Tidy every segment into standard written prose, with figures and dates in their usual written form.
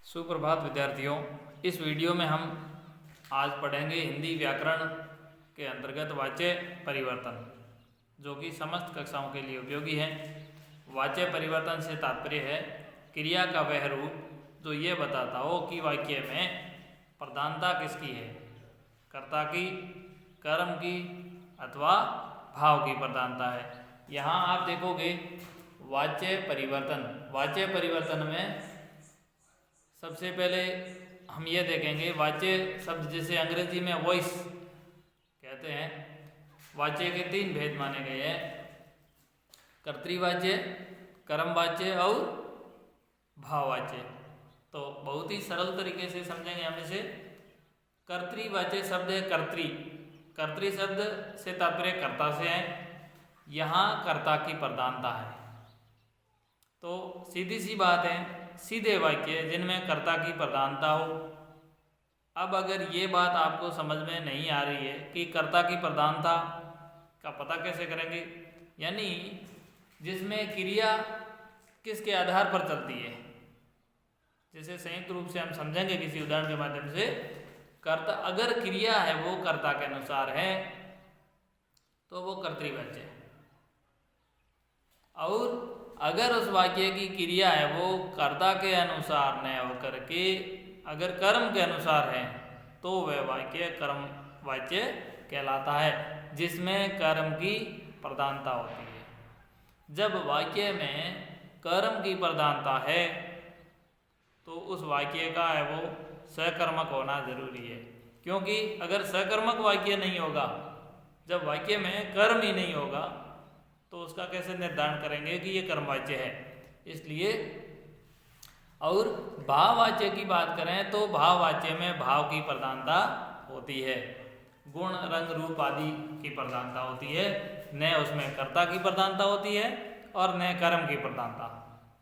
सुप्रभात विद्यार्थियों। इस वीडियो में हम आज पढ़ेंगे हिंदी व्याकरण के अंतर्गत वाच्य परिवर्तन, जो कि समस्त कक्षाओं के लिए उपयोगी है। वाच्य परिवर्तन से तात्पर्य है क्रिया का वह रूप जो ये बताता हो कि वाक्य में प्रधानता किसकी है, कर्ता की, कर्म की अथवा भाव की प्रधानता है। यहाँ आप देखोगे वाच्य परिवर्तन में सबसे पहले हम ये देखेंगे वाच्य शब्द, जैसे अंग्रेजी में वॉइस कहते हैं। वाच्य के तीन भेद माने गए हैं, कर्तृवाच्य, कर्मवाच्य और भाववाच्य। तो बहुत ही सरल तरीके से समझेंगे हम इसे। कर्तृवाच्य शब्द है कर्तृ शब्द से तात्पर्य कर्ता से है। यहाँ कर्ता की प्रधानता है। तो सीधी सी बात है, सीधे वाक्य जिनमें कर्ता की प्रधानता हो। अब अगर ये बात आपको समझ में नहीं आ रही है कि कर्ता की प्रधानता का पता कैसे करेंगे, यानी जिसमें क्रिया किसके आधार पर चलती है, जैसे संयुक्त रूप से हम समझेंगे किसी उदाहरण के माध्यम से। कर्ता, अगर क्रिया है वो कर्ता के अनुसार है तो वो कर्तृवाच्य है, और अगर उस वाक्य की क्रिया है वो कर्ता के अनुसार न होकर के अगर कर्म के अनुसार है तो वह वाक्य कर्मवाच्य कहलाता है, जिसमें कर्म की प्रधानता होती है। जब वाक्य में कर्म की प्रधानता है तो उस वाक्य का है वो सकर्मक होना जरूरी है, क्योंकि अगर सकर्मक वाक्य नहीं होगा, जब वाक्य में कर्म ही नहीं होगा तो उसका कैसे निर्धारण करेंगे कि ये कर्मवाच्य है। इसलिए, और भाववाच्य की बात करें तो भाववाच्य में भाव की प्रधानता होती है, गुण रंग रूप आदि की प्रधानता होती है, न उसमें कर्ता की प्रधानता होती है और न कर्म की प्रधानता।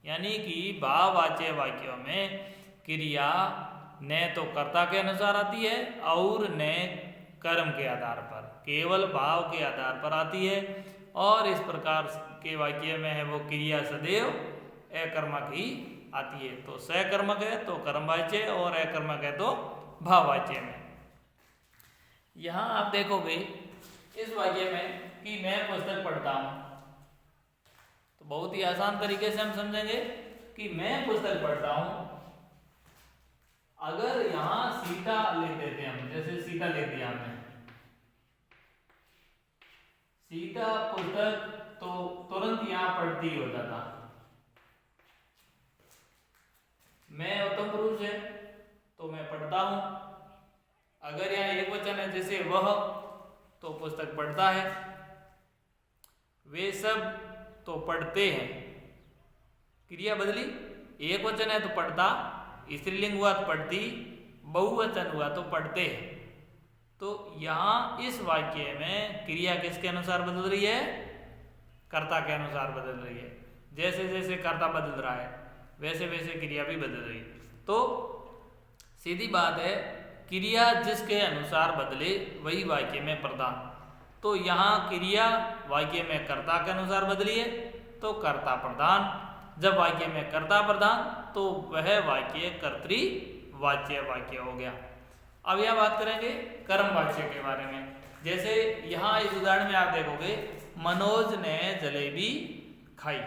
यानी कि भाववाच्य वाक्यों में क्रिया न तो कर्ता के अनुसार आती है और न कर्म के आधार पर, केवल भाव के आधार पर आती है। और इस प्रकार के वाक्य में है वो क्रिया सदैव अकर्मक ही आती है। तो सकर्मक है तो कर्मवाच्य और अकर्मक है तो भाववाच्य में। यहाँ आप देखोगे इस वाक्य में कि मैं पुस्तक पढ़ता हूँ, तो बहुत ही आसान तरीके से हम समझेंगे कि मैं पुस्तक पढ़ता हूँ। अगर यहाँ सीता ले देते हैं हम, जैसे सीता ले दिया हमने, सीता पुस्तक, तो तुरंत यहाँ पढ़ती हो जाता। मैं उत्तम पुरुष है तो मैं पढ़ता हूं। अगर यहाँ एक वचन है जैसे वह, तो पुस्तक पढ़ता है। वे सब तो पढ़ते हैं, क्रिया बदली, एक वचन है तो पढ़ता, स्त्रीलिंग हुआ तो पढ़ती, बहुवचन हुआ तो पढ़ते हैं। तो यहाँ इस वाक्य में क्रिया किसके अनुसार बदल रही है, कर्ता के अनुसार बदल रही है। जैसे जैसे कर्ता बदल रहा है वैसे वैसे क्रिया भी बदल रही है। तो सीधी बात है, क्रिया जिसके अनुसार बदले वही वाक्य में प्रधान। तो यहाँ क्रिया वाक्य में कर्ता के अनुसार बदली है तो कर्ता प्रधान। जब वाक्य में कर्ता प्रधान तो वह वाक्य कर्तृवाच्य वाक्य हो गया। अब यह बात करेंगे कर्मवाच्य के बारे में। जैसे यहाँ इस उदाहरण में आप देखोगे, मनोज ने जलेबी खाई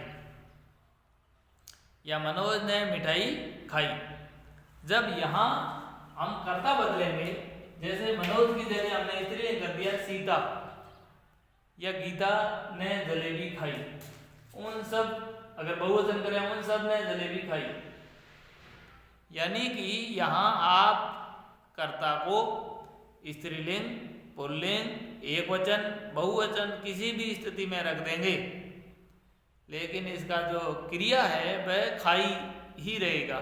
या मनोज ने मिठाई खाई। जब यहाँ हम कर्ता बदलेंगे, जैसे मनोज की जगह हमने स्त्रीलिंग कर दिया सीता, या गीता ने जलेबी खाई, उन सब, अगर बहुवचन करें उन सब ने जलेबी खाई। यानी कि यहाँ आप कर्ता को स्त्रीलिंग, पुल्लिंग, एक वचन, बहुवचन किसी भी स्थिति में रख देंगे, लेकिन इसका जो क्रिया है वह खाई ही रहेगा,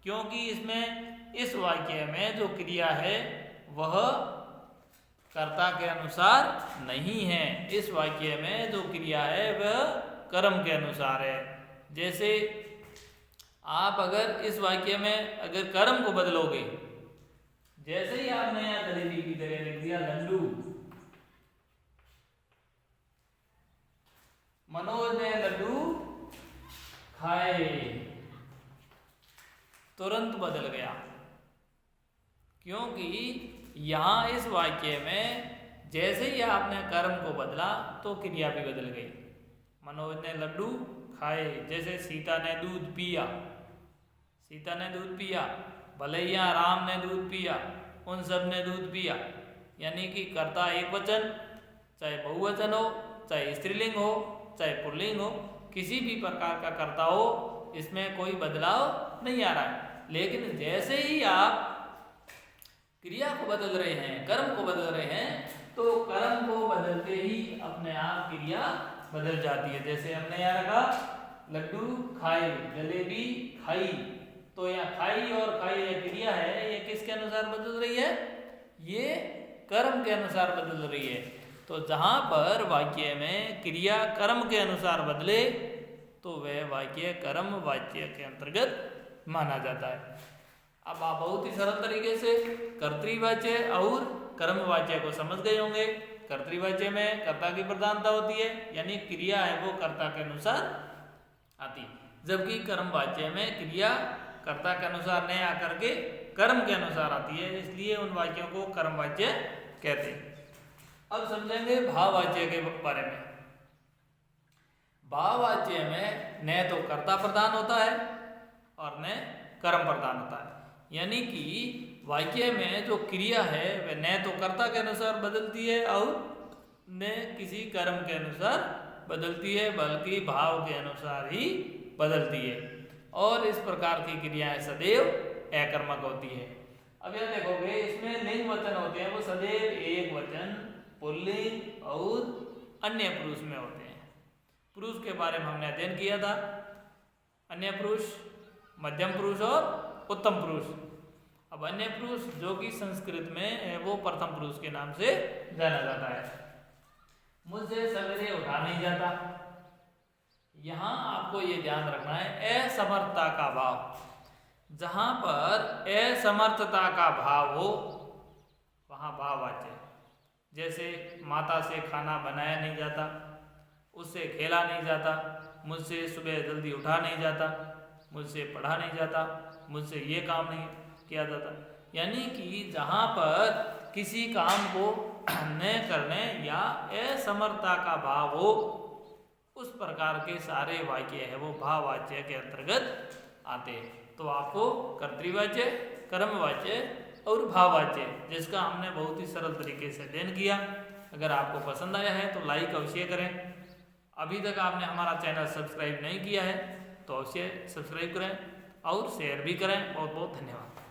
क्योंकि इसमें इस वाक्य में जो क्रिया है वह कर्ता के अनुसार नहीं है। इस वाक्य में जो क्रिया है वह कर्म के अनुसार है। जैसे आप अगर इस वाक्य में अगर कर्म को बदलोगे, जैसे ही आपने यहाँ जलेबी की जगह लिख दिया लड्डू, मनोज ने लड्डू खाए, तुरंत बदल गया, क्योंकि यहाँ इस वाक्य में जैसे ही आपने कर्म को बदला तो क्रिया भी बदल गई। मनोज ने लड्डू खाए, जैसे सीता ने दूध पिया, सीता ने दूध पिया, भले ही यहाँ राम ने दूध पिया, उन सब ने दूध पिया, यानी कि कर्ता एक वचन, चाहे बहुवचन हो, चाहे स्त्रीलिंग हो, चाहे पुल्लिंग हो, किसी भी प्रकार का कर्ता हो, इसमें कोई बदलाव नहीं आ रहा है। लेकिन जैसे ही आप क्रिया को बदल रहे हैं, कर्म को बदल रहे हैं, तो कर्म को बदलते ही अपने आप क्रिया बदल जाती है। जैसे हमने यहाँ रखा लड्डू खाए, जलेबी खाई, तो यहाँ खाई और खाई ये क्रिया है, ये किसके अनुसार बदल रही है? ये कर्म के अनुसार बदल रही है। तो जहाँ पर वाक्य में क्रिया कर्म के अनुसार बदले तो वह वाक्य कर्म वाच्य के अंतर्गत माना जाता है। अब आप बहुत ही सरल तरीके से कर्तृवाच्य और कर्मवाच्य को समझ गए होंगे। कर्तृवाच्य में कर्ता की प्रधानता होती है, यानी क्रिया है वो कर्ता के अनुसार आती, जबकि कर्मवाच्य में क्रिया कर्ता के अनुसार नहीं आकर के कर्म के अनुसार आती है, इसलिए उन वाक्यों को कर्मवाच्य कहते हैं। अब समझेंगे भाववाच्य के बारे में। भाववाच्य में न तो कर्ता प्रधान होता है और न कर्म प्रधान होता है, यानी कि वाक्य में जो क्रिया है वह न तो कर्ता के अनुसार बदलती है और न किसी कर्म के अनुसार बदलती है, बल्कि भाव के अनुसार ही बदलती है। और इस प्रकार की क्रियाएं सदैव अकर्मक होती है। अब यह देखोगे इसमें लिंग वचन होते हैं, वो सदैव एक वचन, पुल्लिंग और अन्य पुरुष में होते हैं। पुरुष के बारे में हमने अध्ययन किया था, अन्य पुरुष, मध्यम पुरुष और उत्तम पुरुष। अब अन्य पुरुष जो कि संस्कृत में है वो प्रथम पुरुष के नाम से जाना जाता है। मुझसे सवेरे उठा नहीं जाता, यहाँ आपको ये ध्यान रखना है असमर्थता का भाव। जहाँ पर असमर्थता का भाव हो वहाँ भाववाच्य, जैसे माता से खाना बनाया नहीं जाता, उससे खेला नहीं जाता, मुझसे सुबह जल्दी उठा नहीं जाता, मुझसे पढ़ा नहीं जाता, मुझसे ये काम नहीं किया जाता। यानी कि जहाँ पर किसी काम को न करने या असमर्थता का भाव हो, उस प्रकार के सारे वाक्य है वो भाववाच्य के अंतर्गत आते हैं। तो आपको कर्तृवाच्य, कर्मवाच्य और भाववाच्य, जिसका हमने बहुत ही सरल तरीके से अध्ययन किया। अगर आपको पसंद आया है तो लाइक अवश्य करें। अभी तक आपने हमारा चैनल सब्सक्राइब नहीं किया है तो अवश्य सब्सक्राइब करें और शेयर भी करें। बहुत बहुत धन्यवाद।